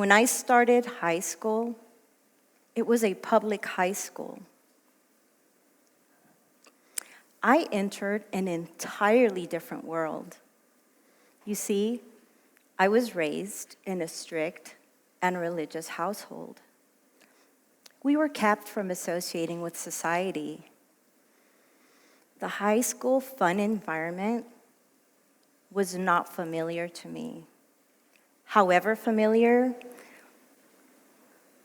When I started high school, it was a public high school. I entered an entirely different world. You see, I was raised in a strict and religious household. We were kept from associating with society. The high school fun environment was not familiar to me. However familiar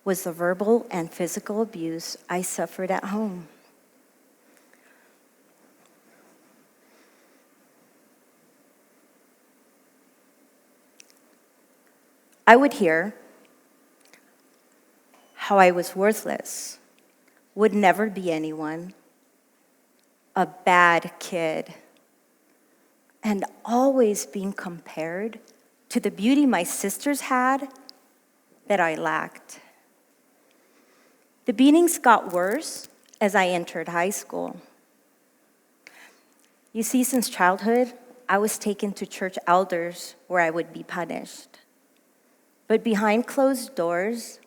was the verbal and physical abuse I suffered at home. I would hear how I was worthless, would never be anyone, a bad kid, and always being compared to the beauty my sisters had that I lacked. The beatings got worse as I entered high school. You see, since childhood, I was taken to church elders where I would be punished. But behind closed doors,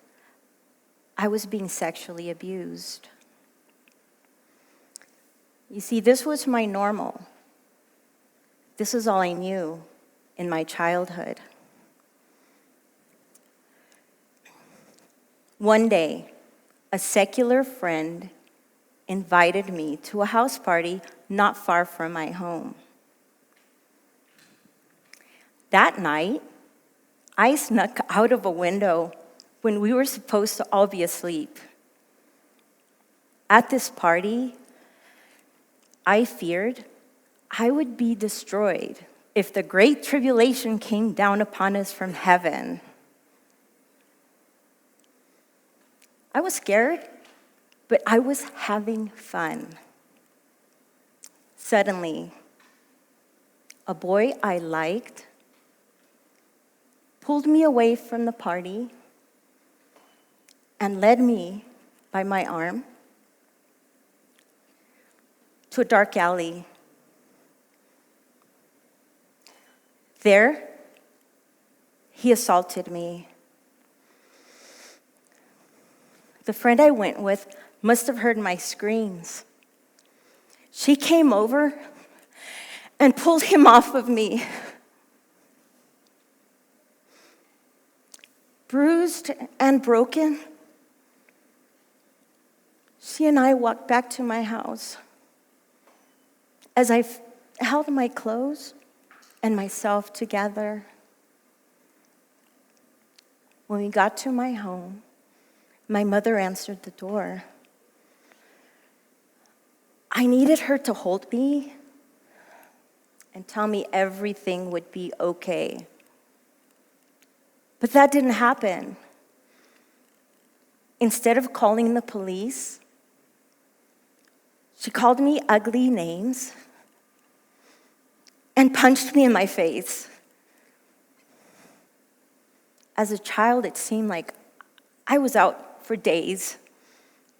I was being sexually abused. You see, this was my normal. This is all I knew in my childhood. One day, a secular friend invited me to a house party not far from my home. That night, I snuck out of a window when we were supposed to all be asleep. At this party, I feared I would be destroyed if the great tribulation came down upon us from heaven. I was scared, but I was having fun. Suddenly, a boy I liked pulled me away from the party and led me by my arm to a dark alley. There, he assaulted me. The friend I went with must have heard my screams. She came over and pulled him off of me. Bruised and broken, she and I walked back to my house. As I held my clothes and myself together, when we got to my home, my mother answered the door. I needed her to hold me and tell me everything would be okay. But that didn't happen. Instead of calling the police, she called me ugly names and punched me in my face. As a child, it seemed like I was out for days,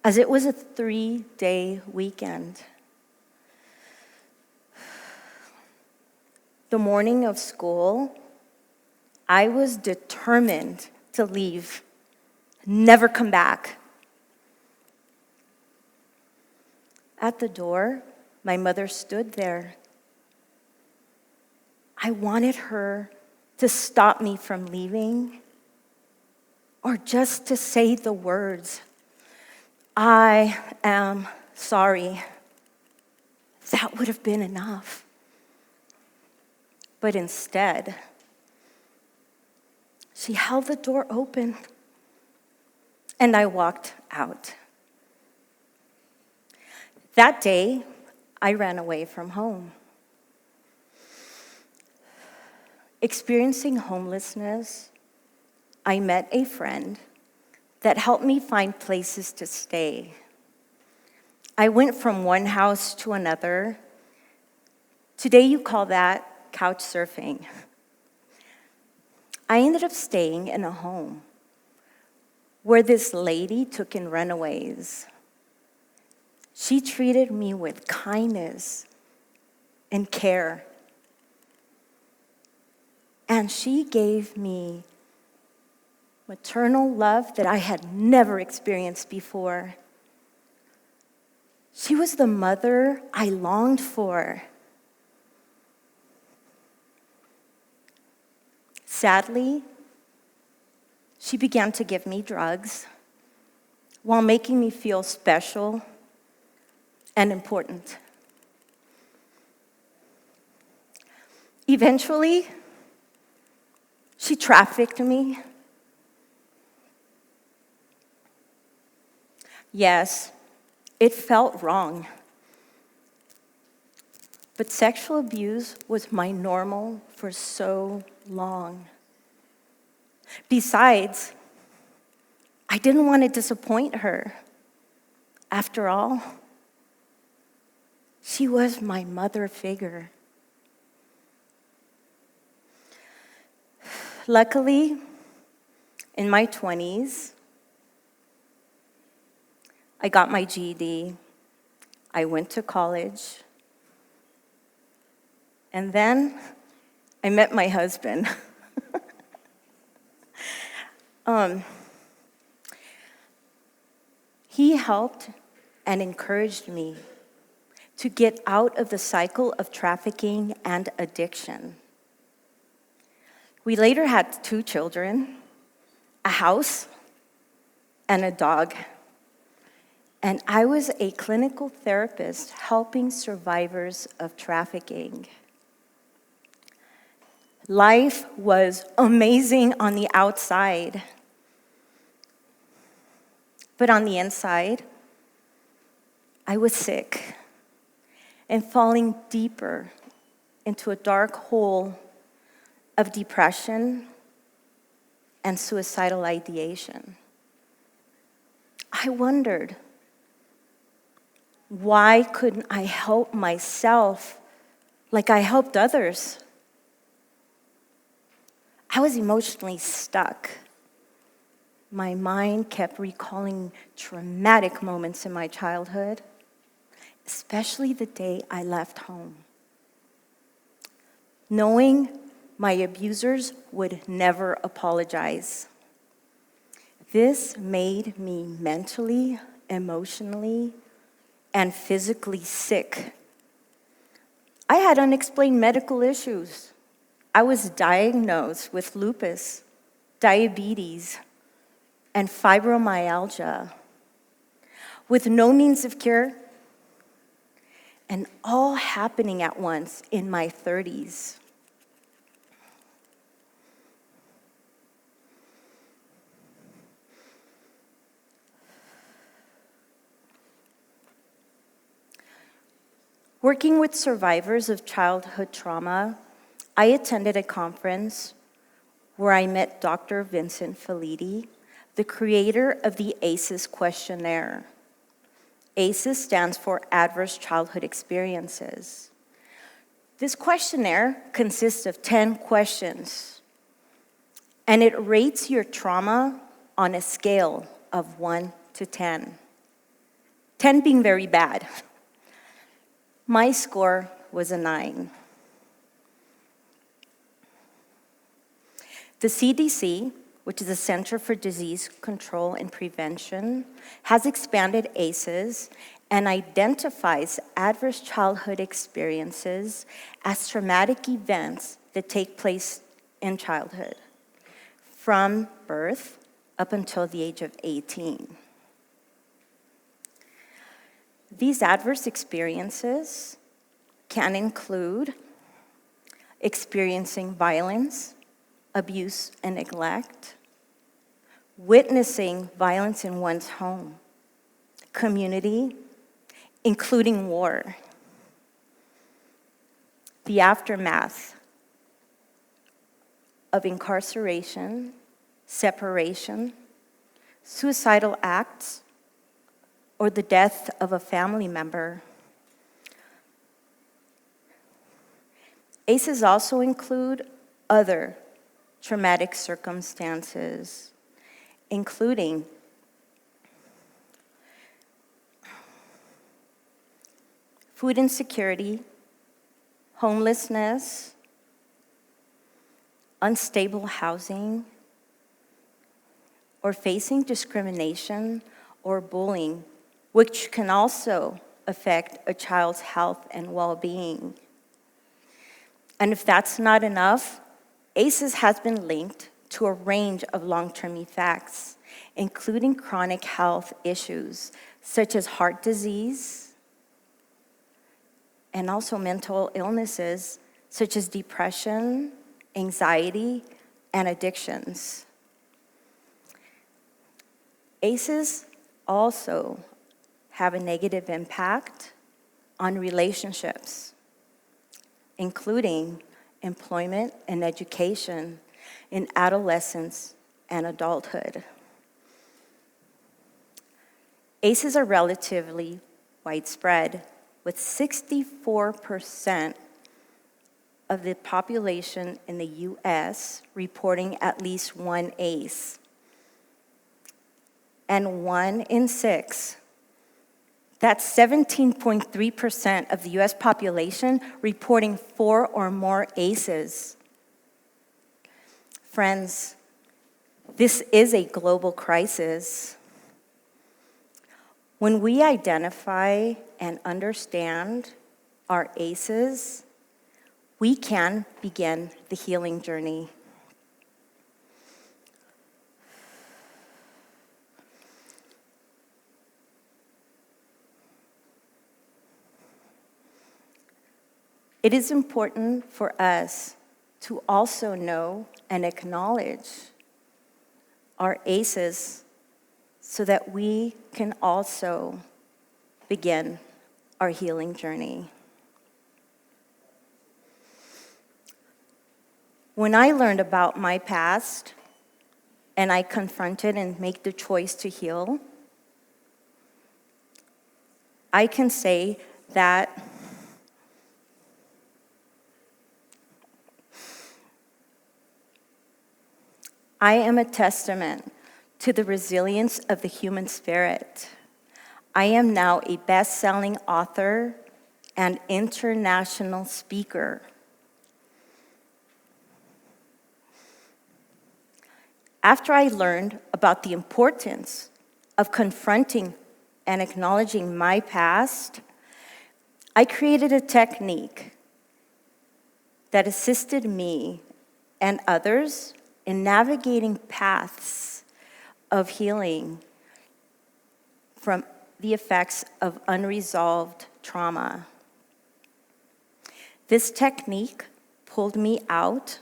as it was a 3-day weekend. The morning of school, I was determined to leave, never come back. At the door, my mother stood there. I wanted her to stop me from leaving, or just to say the words, "I am sorry." That would have been enough. But instead, she held the door open, and I walked out. That day, I ran away from home. Experiencing homelessness, I met a friend that helped me find places to stay. I went from one house to another. Today, you call that couch surfing. I ended up staying in a home where this lady took in runaways. She treated me with kindness and care. And she gave me maternal love that I had never experienced before. She was the mother I longed for. Sadly, she began to give me drugs while making me feel special and important. Eventually, she trafficked me. Yes, it felt wrong. But sexual abuse was my normal for so long. Besides, I didn't want to disappoint her. After all, she was my mother figure. Luckily, in my 20s, I got my GED. I went to college. And then I met my husband. He helped and encouraged me to get out of the cycle of trafficking and addiction. We later had 2 children, a house, and a dog. And I was a clinical therapist helping survivors of trafficking. Life was amazing on the outside. But on the inside, I was sick and falling deeper into a dark hole of depression and suicidal ideation. I wondered, why couldn't I help myself like I helped others? I was emotionally stuck. My mind kept recalling traumatic moments in my childhood, especially the day I left home. Knowing my abusers would never apologize. This made me mentally, emotionally, and physically sick. I had unexplained medical issues. I was diagnosed with lupus, diabetes, and fibromyalgia, with no means of cure, and all happening at once in my 30s. Working with survivors of childhood trauma, I attended a conference where I met Dr. Vincent Felitti, the creator of the ACEs questionnaire. ACEs stands for Adverse Childhood Experiences. This questionnaire consists of 10 questions, and it rates your trauma on a scale of 1 to 10. 10 being very bad. My score was a 9. The CDC, which is the Center for Disease Control and Prevention, has expanded ACEs and identifies adverse childhood experiences as traumatic events that take place in childhood, from birth up until the age of 18. These adverse experiences can include experiencing violence, abuse, and neglect, witnessing violence in one's home, community, including war, the aftermath of incarceration, separation, suicidal acts, or the death of a family member. ACEs also include other traumatic circumstances, including food insecurity, homelessness, unstable housing, or facing discrimination or bullying, which can also affect a child's health and well-being. And if that's not enough, ACEs has been linked to a range of long-term effects, including chronic health issues such as heart disease and also mental illnesses such as depression, anxiety, and addictions. ACEs also have a negative impact on relationships, including employment and education in adolescence and adulthood. ACEs are relatively widespread, with 64% of the population in the US reporting at least one ACE, and 1 in 6, that's 17.3% of the US population reporting 4 or more ACEs. Friends, this is a global crisis. When we identify and understand our ACEs, we can begin the healing journey. It is important for us to also know and acknowledge our ACEs so that we can also begin our healing journey. When I learned about my past and I confronted and made the choice to heal, I can say that I am a testament to the resilience of the human spirit. I am now a best-selling author and international speaker. After I learned about the importance of confronting and acknowledging my past, I created a technique that assisted me and others in navigating paths of healing from the effects of unresolved trauma. This technique pulled me out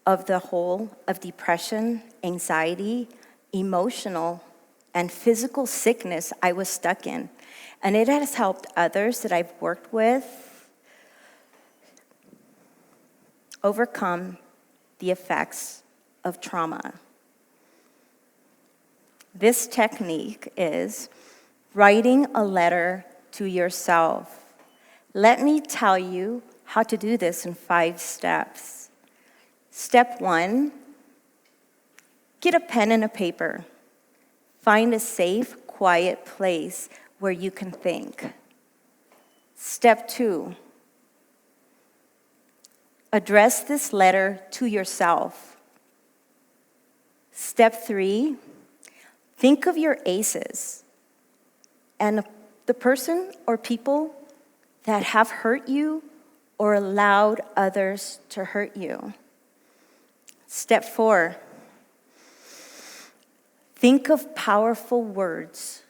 of the hole of depression, anxiety, emotional, and physical sickness I was stuck in. And it has helped others that I've worked with overcome the effects of trauma. This technique is writing a letter to yourself. Let me tell you how to do this in 5 steps. Step 1, get a pen and a paper. Find a safe, quiet place where you can think. Step 2, address this letter to yourself. Step 3, think of your ACEs and the person or people that have hurt you or allowed others to hurt you. Step 4, think of powerful words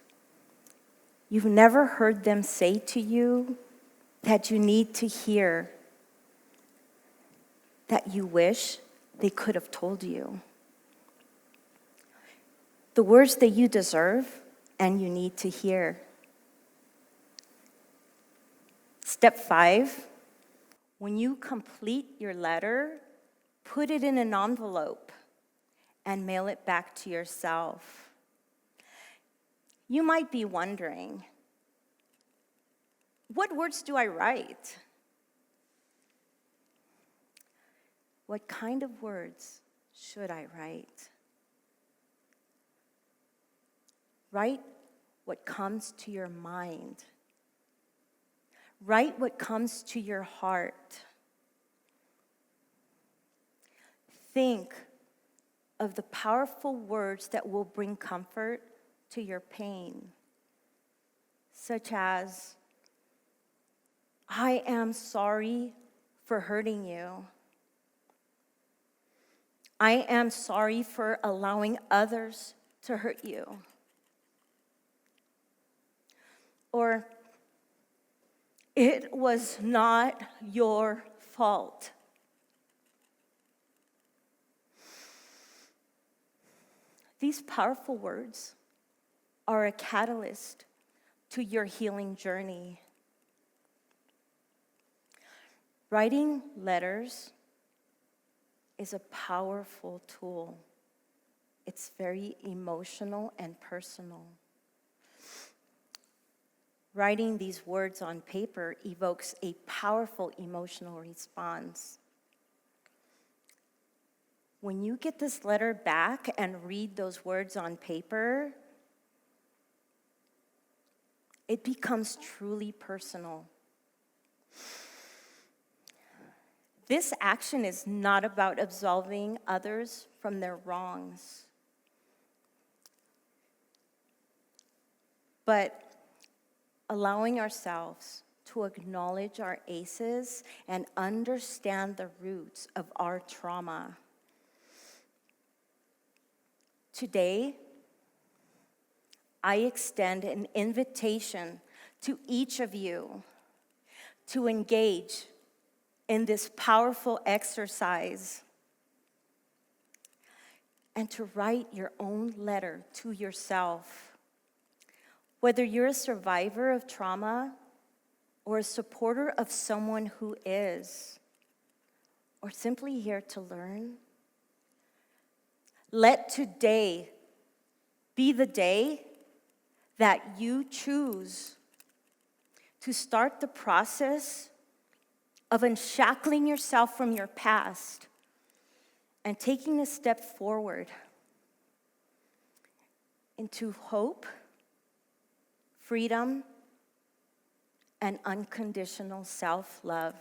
you've never heard them say to you that you need to hear, that you wish they could have told you. The words that you deserve and you need to hear. Step 5, when you complete your letter, put it in an envelope and mail it back to yourself. You might be wondering, what words do I write? What kind of words should I write? Write what comes to your mind. Write what comes to your heart. Think of the powerful words that will bring comfort to your pain, such as, I am sorry for hurting you. I am sorry for allowing others to hurt you. Or, it was not your fault. These powerful words are a catalyst to your healing journey. Writing letters is a powerful tool. It's very emotional and personal. Writing these words on paper evokes a powerful emotional response. When you get this letter back and read those words on paper, it becomes truly personal. This action is not about absolving others from their wrongs, but allowing ourselves to acknowledge our ACEs and understand the roots of our trauma. Today, I extend an invitation to each of you to engage in this powerful exercise and to write your own letter to yourself. Whether you're a survivor of trauma or a supporter of someone who is, or simply here to learn, let today be the day that you choose to start the process of unshackling yourself from your past and taking a step forward into hope, freedom, and unconditional self-love.